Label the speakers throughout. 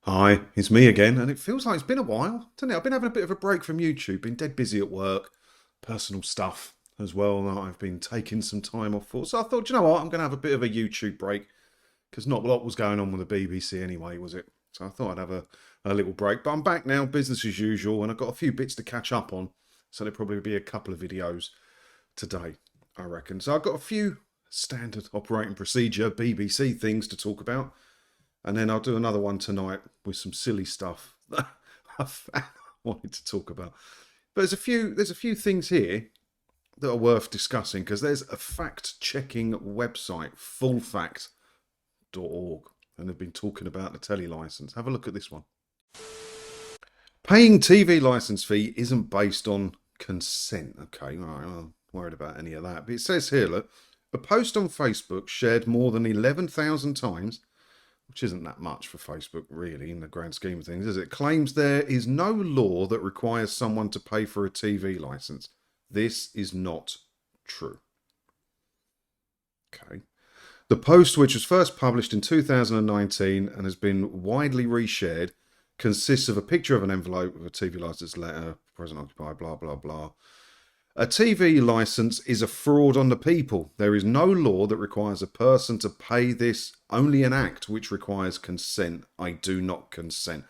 Speaker 1: Hi, it's me again, and it feels like it's been a while, doesn't it? I've been having a bit of a break from YouTube, been dead busy at work, personal stuff as well that I've been taking some time off for. So I thought, you know what, I'm going to have a bit of a YouTube break because not a lot was going on with the BBC anyway, was it? So I thought I'd have a little break. But I'm back now, business as usual, and I've got a few bits to catch up on. So there'll probably be a couple of videos today, I reckon. So I've got a few standard operating procedure BBC things to talk about. And then I'll do another one tonight with some silly stuff that I wanted to talk about. But there's a few things here that are worth discussing because there's a fact-checking website, fullfact.org, and they've been talking about the telly license. Have a look at this one. Paying TV license fee isn't based on consent. Okay, all right, I'm not worried about any of that. But it says here, look, a post on Facebook shared more than 11,000 times, which isn't that much for Facebook, really, in the grand scheme of things, is it? Claims there is no law that requires someone to pay for a TV license. This is not true. Okay. The post, which was first published in 2019 and has been widely reshared, consists of a picture of an envelope with a TV license letter, present occupied, blah, blah, blah. A TV license is a fraud on the people. There is no law that requires a person to pay this, only an act which requires consent. I do not consent.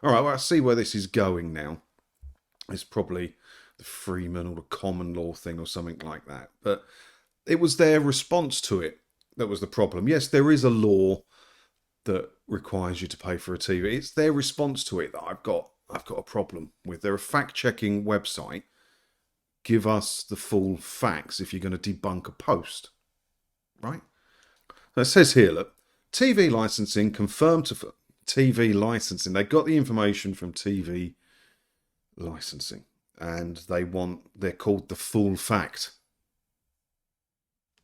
Speaker 1: All right, well, I see where this is going now. It's probably the Freeman or the common law thing or something like that. But it was their response to it that was the problem. Yes, there is a law that requires you to pay for a TV. It's their response to it that I've got a problem with. They're a fact-checking website. Give us the full facts if you're going to debunk a post, right? So it says here, look, TV licensing confirmed to TV licensing. They got the information from TV licensing, and they're called the full fact.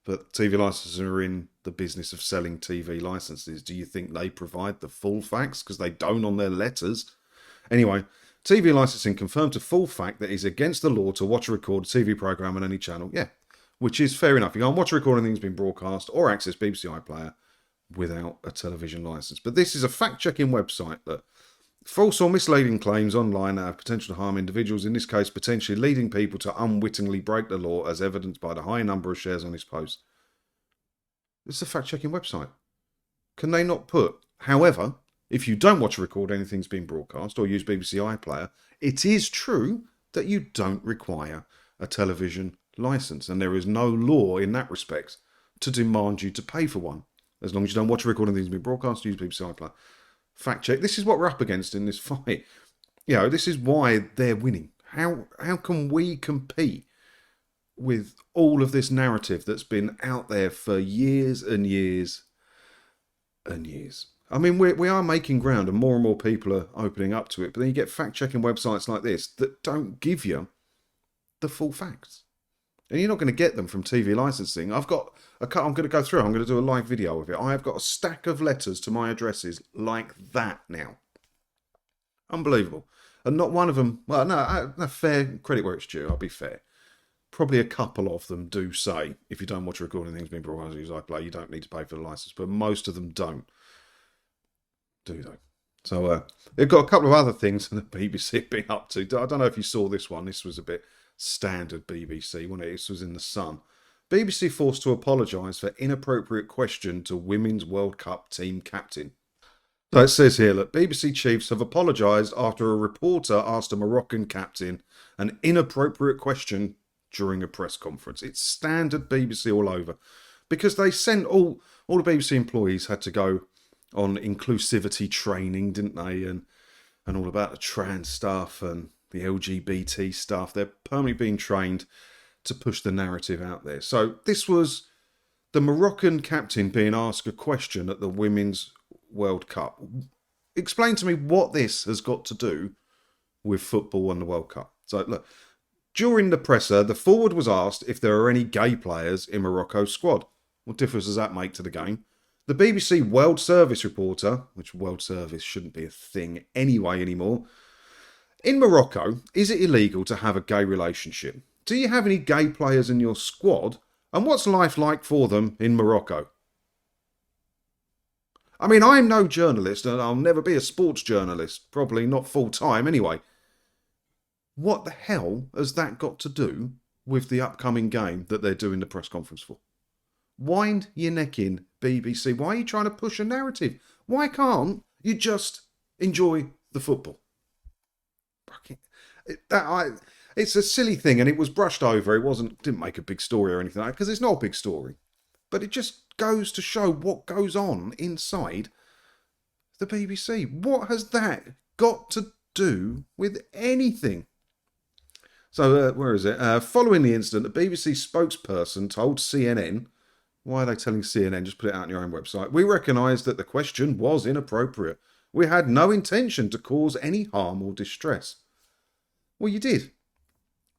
Speaker 1: But TV licensors are in the business of selling TV licenses. Do you think they provide the full facts? Because they don't on their letters. Anyway, TV licensing confirmed to full fact that it's against the law to watch or record a TV programme on any channel. Yeah, which is fair enough. You can't watch or record anything that's been broadcast or access BBC iPlayer without a television licence. But this is a fact-checking website that false or misleading claims online that have potential to harm individuals, in this case potentially leading people to unwittingly break the law as evidenced by the high number of shares on this post. It's a fact-checking website. Can they not put, however, if you don't watch or record anything that's been broadcast or use BBC iPlayer, it is true that you don't require a television licence, and there is no law in that respect to demand you to pay for one, as long as you don't watch or record anything that's been broadcast or use BBC iPlayer. Fact check. This is what we're up against in this fight. You know, this is why they're winning. How can we compete with all of this narrative that's been out there for years and years and years? I mean, we are making ground and more people are opening up to it. But then you get fact-checking websites like this that don't give you the full facts. And you're not going to get them from TV licensing. I'm going to go through. I'm going to do a live video of it. I have got a stack of letters to my addresses like that now. Unbelievable. And not one of them, well, no, fair credit where it's due, I'll be fair. Probably a couple of them do say, if you don't watch or record anything that's been broadcast use iPlayer, you don't need to pay for the license. But most of them don't. Do they? So they've got a couple of other things that the BBC have been up to. I don't know if you saw this one. This was a bit standard BBC, wasn't it? This was in the Sun. BBC forced to apologise for inappropriate question to Women's World Cup team captain. So it says here that BBC chiefs have apologised after a reporter asked a Moroccan captain an inappropriate question during a press conference. It's standard BBC all over. Because they sent all the BBC employees had to go on inclusivity training, didn't they? And all about the trans stuff and the LGBT stuff. They're permanently being trained to push the narrative out there. So this was the Moroccan captain being asked a question at the Women's World Cup. Explain to me what this has got to do with football and the World Cup. So look, during the presser, the forward was asked if there are any gay players in Morocco's squad. What difference does that make to the game? The BBC World Service reporter, which World Service shouldn't be a thing anyway anymore. In Morocco, is it illegal to have a gay relationship? Do you have any gay players in your squad? And what's life like for them in Morocco? I mean, I'm no journalist and I'll never be a sports journalist, probably not full time anyway. What the hell has that got to do with the upcoming game that they're doing the press conference for? Wind your neck in, BBC. Why are you trying to push a narrative? Why can't you just enjoy the football? It's a silly thing, and it was brushed over. Didn't make a big story or anything like that, because it's not a big story. But it just goes to show what goes on inside the BBC. What has that got to do with anything? So, where is it? Following the incident, the BBC spokesperson told CNN, why are they telling CNN? Just put it out on your own website. We recognised that the question was inappropriate. We had no intention to cause any harm or distress. Well, you did.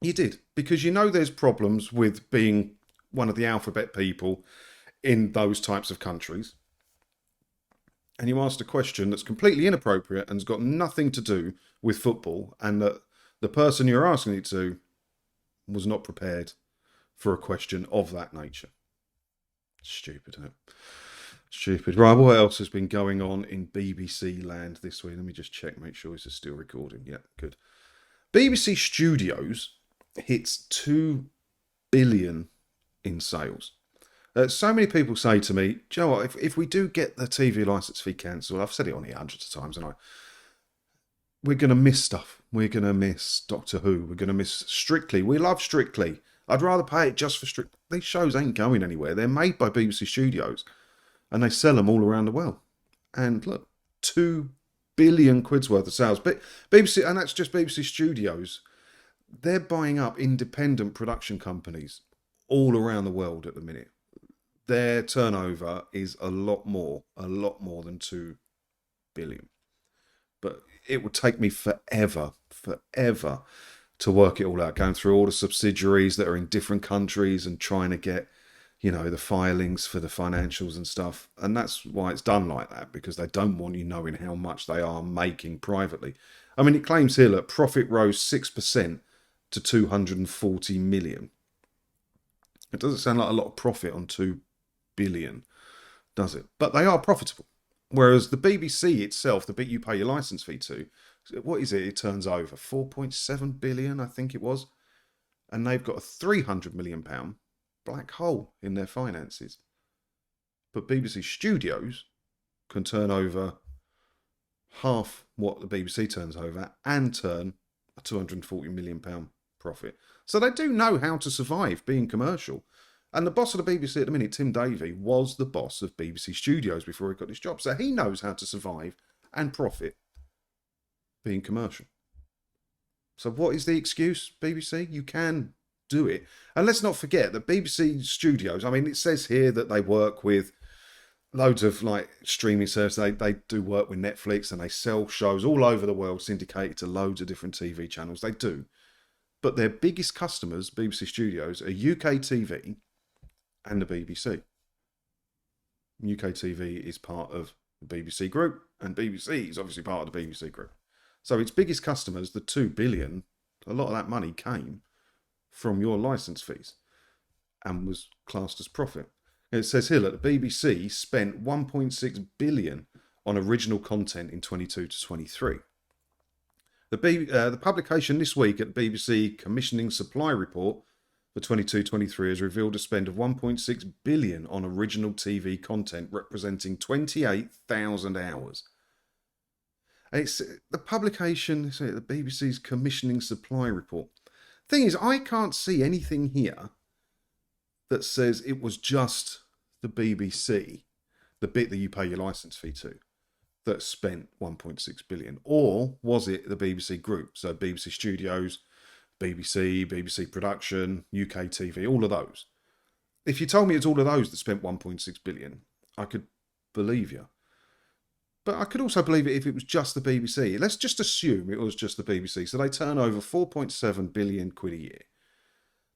Speaker 1: You did. Because you know there's problems with being one of the alphabet people in those types of countries. And you asked a question that's completely inappropriate and has got nothing to do with football, and that the person you're asking it to was not prepared for a question of that nature. Stupid, isn't it? Stupid. Right, what else has been going on in BBC land this week? Let me just check, make sure this is still recording. Yeah, good. BBC Studios hits 2 billion in sales. So many people say to me, Joe, what, if we do get the TV licence fee cancelled, I've said it on here hundreds of times, and we're going to miss stuff. We're going to miss Doctor Who. We're going to miss Strictly. We love Strictly. I'd rather pay it just for Strictly. These shows ain't going anywhere. They're made by BBC Studios, and they sell them all around the world. And look, 2 billion quid's worth of sales. But BBC, and that's just BBC Studios. They're buying up independent production companies all around the world at the minute. Their turnover is a lot more than 2 billion. But it would take me forever to work it all out, going through all the subsidiaries that are in different countries and trying to get, the filings for the financials and stuff. And that's why it's done like that, because they don't want you knowing how much they are making privately. I mean, it claims here that profit rose 6% to 240 million. It doesn't sound like a lot of profit on 2 billion, does it? But they are profitable. Whereas the BBC itself, the bit you pay your licence fee to, what is it? It turns over 4.7 billion, I think it was. And they've got a £300 million black hole in their finances. But BBC Studios can turn over half what the BBC turns over and turn a £240 million profit. So they do know how to survive being commercial. And the boss of the BBC at the minute, Tim Davie, was the boss of BBC Studios before he got his job. So he knows how to survive and profit being commercial. So what is the excuse, BBC? You can do it. And let's not forget that BBC Studios, I mean, it says here that they work with loads of streaming services. They do work with Netflix, and they sell shows all over the world, syndicated to loads of different TV channels. They do. But their biggest customers, BBC Studios, are UK TV and the BBC. UK TV is part of the BBC group, and BBC is obviously part of the BBC group. So its biggest customers, the 2 billion, a lot of that money came from your licence fees and was classed as profit. It says here that the BBC spent 1.6 billion on original content in 22 to 23. The publication this week at the BBC Commissioning Supply Report for 22-23 has revealed a spend of 1.6 billion on original TV content, representing 28,000 hours. It's the publication, the BBC's Commissioning Supply Report. Thing is, I can't see anything here that says it was just the BBC, the bit that you pay your licence fee to, that spent 1.6 billion. Or was it the BBC group? So BBC Studios, BBC Production, UK TV, all of those. If you told me it's all of those that spent 1.6 billion, I could believe you. But I could also believe it if it was just the BBC. Let's just assume it was just the BBC. So they turn over 4.7 billion quid a year.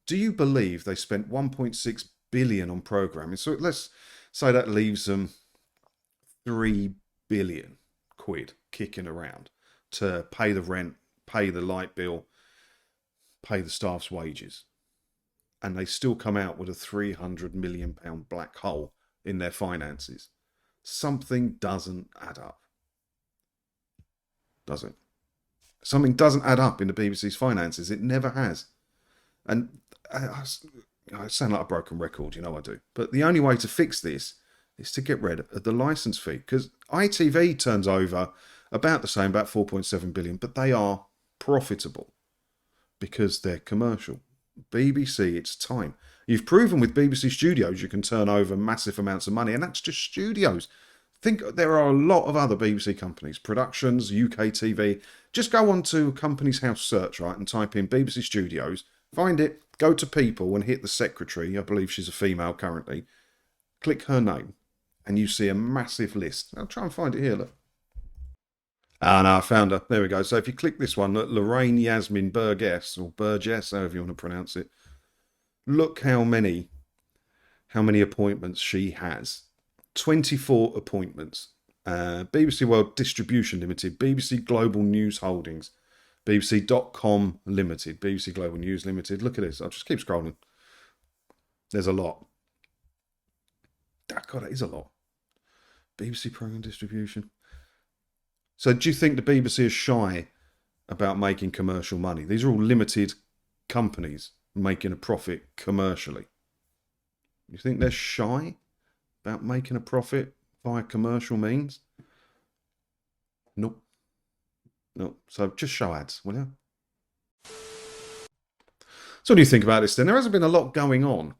Speaker 1: Do you believe they spent 1.6 billion on programming? So let's say that leaves them 3 billion quid kicking around to pay the rent, pay the light bill, pay the staff's wages. And they still come out with a £300 million black hole in their finances. something doesn't add up. Does it? Something doesn't add up in the BBC's finances. It never has. And I sound like a broken record, you know I do. But the only way to fix this is to get rid of the licence fee. Because ITV turns over about the same, about 4.7 billion, but they are profitable because they're commercial. BBC, it's time. You've proven with BBC Studios you can turn over massive amounts of money, and that's just studios. Think there are a lot of other BBC companies, productions, UK TV. Just go on to Companies House search, right, and type in BBC Studios, find it, go to people and hit the secretary. I believe she's a female currently. Click her name, and you see a massive list. I'll try and find it here, look. Ah, no, I found her. There we go. So if you click this one, Lorraine Yasmin Burgess, or Burgess, however you want to pronounce it, look how many appointments she has. 24 appointments. BBC World Distribution Limited, BBC Global News Holdings, BBC.com Limited, BBC Global News Limited. Look at this. I'll just keep scrolling. There's a lot. God, that is a lot. BBC Programme Distribution. So do you think the BBC is shy about making commercial money? These are all limited companies making a profit commercially. You think they're shy about making a profit via commercial means? Nope. No. So just show ads, will you? So what do you think about this then? There hasn't been a lot going on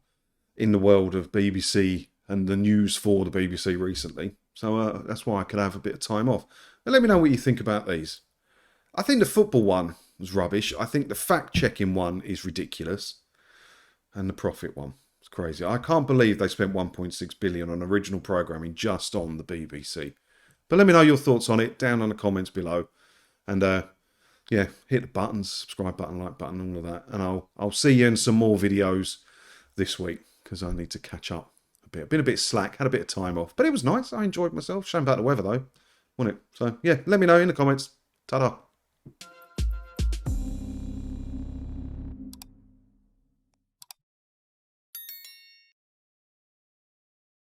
Speaker 1: in the world of BBC and the news for the BBC recently. So that's why I could have a bit of time off. And let me know what you think about these. I think the football one was rubbish. I think the fact-checking one is ridiculous. And the profit one. It's crazy. I can't believe they spent 1.6 billion on original programming just on the BBC. But let me know your thoughts on it down in the comments below. And yeah, hit the buttons, subscribe button, like button, all of that. And I'll see you in some more videos this week because I need to catch up a bit. I've been a bit slack, had a bit of time off. But it was nice. I enjoyed myself. Shame about the weather though, wasn't it? So yeah, let me know in the comments. Ta-da.